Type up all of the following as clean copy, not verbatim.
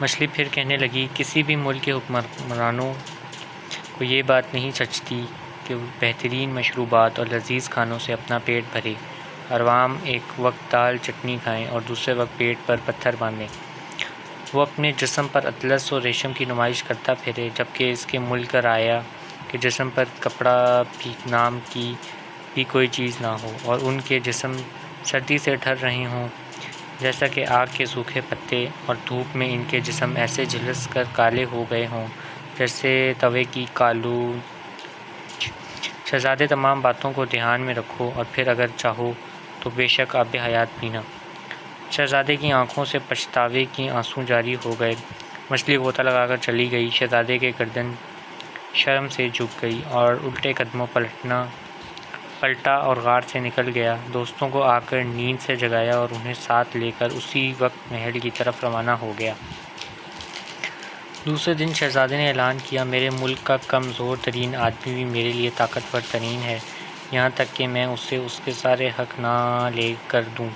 مچھلی پھر کہنے لگی، کسی بھی ملک کے حکمرانوں کو یہ بات نہیں جچتی کہ وہ بہترین مشروبات اور لذیذ کھانوں سے اپنا پیٹ بھرے، عوام ایک وقت دال چٹنی کھائیں اور دوسرے وقت پیٹ پر پتھر باندھیں۔ وہ اپنے جسم پر اطلس اور ریشم کی نمائش کرتا پھرے، جبکہ اس کے ملک رایا کے جسم پر کپڑا بھی نام کی بھی کوئی چیز نہ ہو، اور ان کے جسم سردی سے ٹھر رہے ہوں جیسا کہ آگ کے سوکھے پتے، اور دھوپ میں ان کے جسم ایسے جھلس کر کالے ہو گئے ہوں جیسے توے کی کالو۔ شہزادے، تمام باتوں کو دھیان میں رکھو اور پھر اگر چاہو تو بے شک آب حیات پینا۔ شہزادے کی آنکھوں سے پچھتاوے کے آنسو جاری ہو گئے۔ مچھلی غوطہ لگا کر چلی گئی۔ شہزادے کی گردن شرم سے جھک گئی اور الٹے قدموں پلٹا اور غار سے نکل گیا۔ دوستوں کو آ کر نیند سے جگایا اور انہیں ساتھ لے کر اسی وقت محل کی طرف روانہ ہو گیا۔ دوسرے دن شہزادے نے اعلان کیا، میرے ملک کا کمزور ترین آدمی بھی میرے لیے طاقتور ترین ہے، یہاں تک کہ میں اسے اس کے سارے حق نہ لے کر دوں،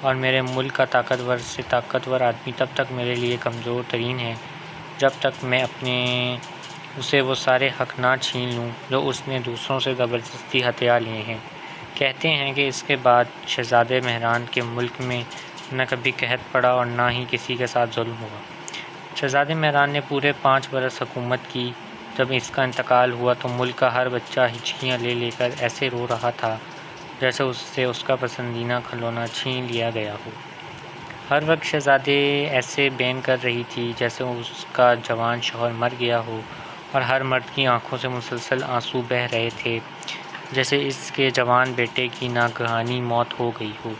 اور میرے ملک کا طاقتور سے طاقتور آدمی تب تک میرے لیے کمزور ترین ہے جب تک میں اسے وہ سارے حق نہ چھین لوں جو اس نے دوسروں سے زبردستی ہتھیا لیے ہیں۔ کہتے ہیں کہ اس کے بعد شہزادے مہران کے ملک میں نہ کبھی قحط پڑا اور نہ ہی کسی کے ساتھ ظلم ہوا۔ شہزادے مہران نے پورے 5 برس حکومت کی۔ جب اس کا انتقال ہوا تو ملک کا ہر بچہ ہچکیاں لے لے کر ایسے رو رہا تھا جیسے اس سے اس کا پسندیدہ کھلونا چھین لیا گیا ہو۔ ہر وقت شہزادی ایسے بین کر رہی تھی جیسے اس کا جوان شوہر مر گیا ہو، اور ہر مرد کی آنکھوں سے مسلسل آنسو بہہ رہے تھے جیسے اس کے جوان بیٹے کی ناگہانی موت ہو گئی ہو۔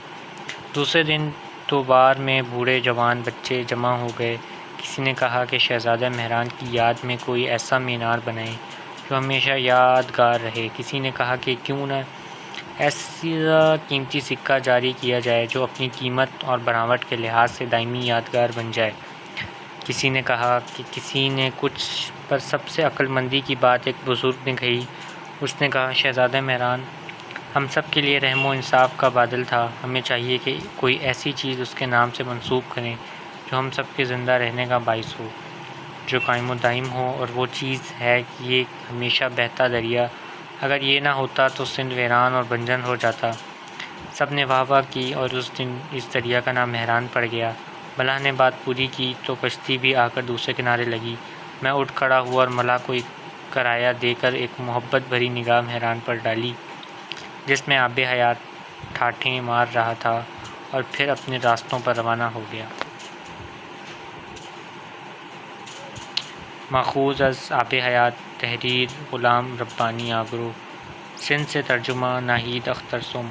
دوسرے دن دوبار میں بوڑھے جوان بچے جمع ہو گئے۔ کسی نے کہا کہ شہزادہ مہران کی یاد میں کوئی ایسا مینار بنائیں جو ہمیشہ یادگار رہے۔ کسی نے کہا کہ کیوں نہ ایسا قیمتی سکہ جاری کیا جائے جو اپنی قیمت اور بناوٹ کے لحاظ سے دائمی یادگار بن جائے۔ کسی نے کہا کہ کسی نے کچھ پر سب سے عقل مندی کی بات ایک بزرگ نے کہی۔ اس نے کہا، شہزادہ مہران ہم سب کے لیے رحم و انصاف کا بادل تھا، ہمیں چاہیے کہ کوئی ایسی چیز اس کے نام سے منسوب کریں جو ہم سب کے زندہ رہنے کا باعث ہو، جو قائم و دائم ہو، اور وہ چیز ہے یہ ہمیشہ بہتا دریا۔ اگر یہ نہ ہوتا تو سندھ ویران اور بنجر ہو جاتا۔ سب نے واہ واہ کی اور اس دن اس دریا کا نام مہران پڑ گیا۔ ملاح نے بات پوری کی تو کشتی بھی آ کر دوسرے کنارے لگی۔ میں اٹھ کھڑا ہوا اور ملاح کو ایک کرایہ دے کر ایک محبت بھری نگاہ مہران پر ڈالی جس میں آب حیات ٹھاٹھیں مار رہا تھا، اور پھر اپنے راستوں پر روانہ ہو گیا۔ ماخوذ از آب حیات، تحریر غلام ربانی آگرو، سندھ سے ترجمہ ناہید اختر سم۔